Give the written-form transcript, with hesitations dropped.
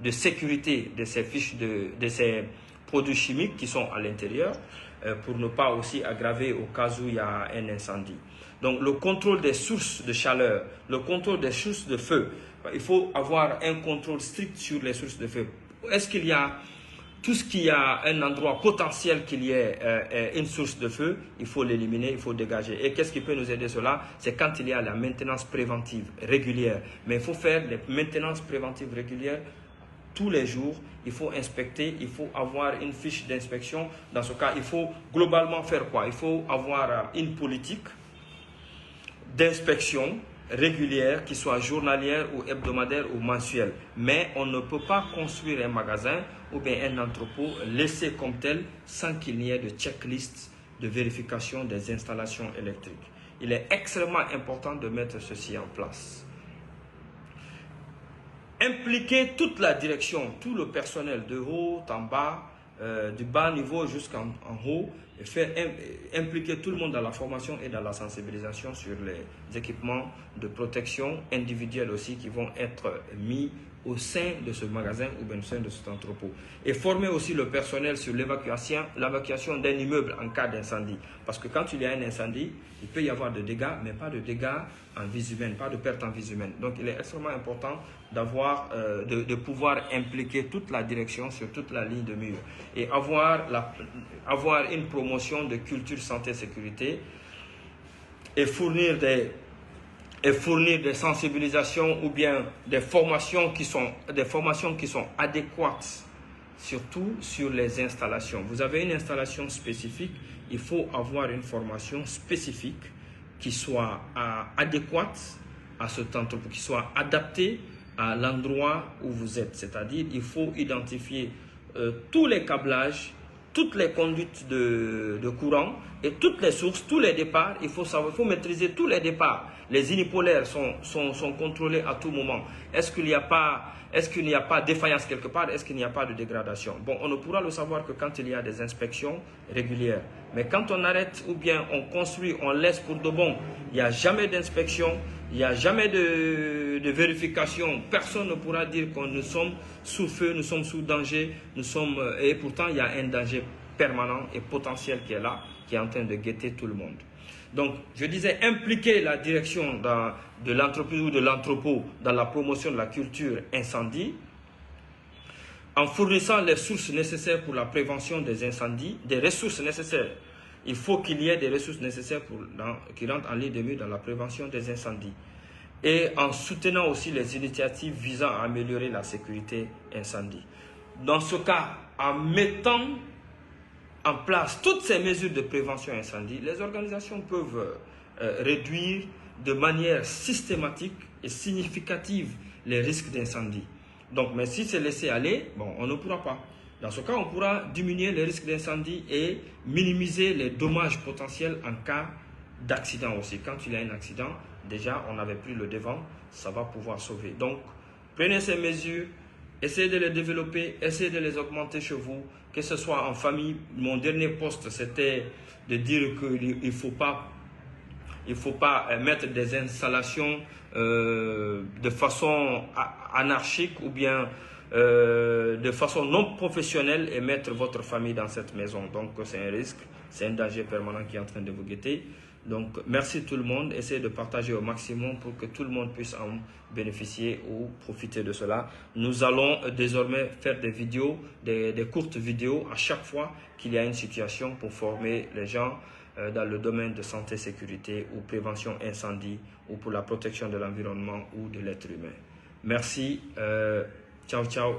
de sécurité de ces fiches de ces produits chimiques qui sont à l'intérieur, pour ne pas aussi aggraver au cas où il y a un incendie. Donc le contrôle des sources de chaleur, le contrôle des sources de feu. Il faut avoir un contrôle strict sur les sources de feu. Est-ce qu'il y a tout ce qui a un endroit potentiel qu'il y ait une source de feu, il faut l'éliminer, il faut dégager. Et qu'est-ce qui peut nous aider cela? C'est quand il y a la maintenance préventive régulière. Mais il faut faire les maintenances préventives régulières tous les jours. Il faut inspecter, il faut avoir une fiche d'inspection. Dans ce cas, il faut globalement faire quoi? Il faut avoir une politique d'inspection régulière, qui soit journalière ou hebdomadaire ou mensuelle. Mais on ne peut pas construire un magasin ou bien un entrepôt laissé comme tel sans qu'il n'y ait de checklist de vérification des installations électriques. Il est extrêmement important de mettre ceci en place. Impliquer toute la direction, tout le personnel de haut en bas, du bas niveau jusqu'en haut, et faire impliquer tout le monde dans la formation et dans la sensibilisation sur les équipements de protection individuelle aussi qui vont être mis au sein de ce magasin ou bien au sein de cet entrepôt. Et former aussi le personnel sur l'évacuation d'un immeuble en cas d'incendie. Parce que quand il y a un incendie, il peut y avoir de dégâts, mais pas de dégâts en vie humaine, pas de perte en vie humaine. Donc il est extrêmement important d'avoir, de pouvoir impliquer toute la direction sur toute la ligne de mur. Et avoir une promotion de culture santé-sécurité et fournir des sensibilisations ou bien des formations qui sont adéquates, surtout sur les installations. Vous avez une installation spécifique, il faut avoir une formation spécifique qui soit adéquate à cet entrepôt, qui soit adaptée à l'endroit où vous êtes. C'est-à-dire, il faut identifier tous les câblages, toutes les conduites de courant et toutes les sources, tous les départs. Il faut maîtriser tous les départs. Les unipolaires sont contrôlés à tout moment. Est-ce qu'il n'y a pas défaillance quelque part? Est-ce qu'il n'y a pas de dégradation? Bon, on ne pourra le savoir que quand il y a des inspections régulières. Mais quand on arrête ou bien on construit, on laisse pour de bon, il n'y a jamais d'inspection, il n'y a jamais de vérification. Personne ne pourra dire que nous sommes sous feu, nous sommes sous danger, et pourtant il y a un danger permanent et potentiel qui est là, qui est en train de guetter tout le monde. Donc, je disais, impliquer la direction de l'entreprise ou de l'entrepôt dans la promotion de la culture incendie, en fournissant les sources nécessaires pour la prévention des incendies, des ressources nécessaires. Il faut qu'il y ait des ressources nécessaires qui rentrent en ligne de mire dans la prévention des incendies. Et en soutenant aussi les initiatives visant à améliorer la sécurité incendie. Dans ce cas, en mettant en place toutes ces mesures de prévention incendie, les organisations peuvent réduire de manière systématique et significative les risques d'incendie. Donc, mais si c'est laissé aller, bon, on ne pourra pas. Dans ce cas, on pourra diminuer les risques d'incendie et minimiser les dommages potentiels en cas d'accident aussi. Quand il y a un accident, déjà, on avait pris le devant, ça va pouvoir sauver. Donc, prenez ces mesures, essayez de les développer, essayez de les augmenter chez vous, que ce soit en famille. Mon dernier post, c'était de dire qu'il ne faut pas mettre des installations de façon anarchique ou bien de façon non professionnelle et mettre votre famille dans cette maison. Donc, c'est un risque, c'est un danger permanent qui est en train de vous guetter. Donc, merci tout le monde. Essayez de partager au maximum pour que tout le monde puisse en bénéficier ou profiter de cela. Nous allons désormais faire des vidéos, des courtes vidéos à chaque fois qu'il y a une situation pour former les gens dans le domaine de santé, sécurité ou prévention incendie ou pour la protection de l'environnement ou de l'être humain. Merci. Ciao, ciao.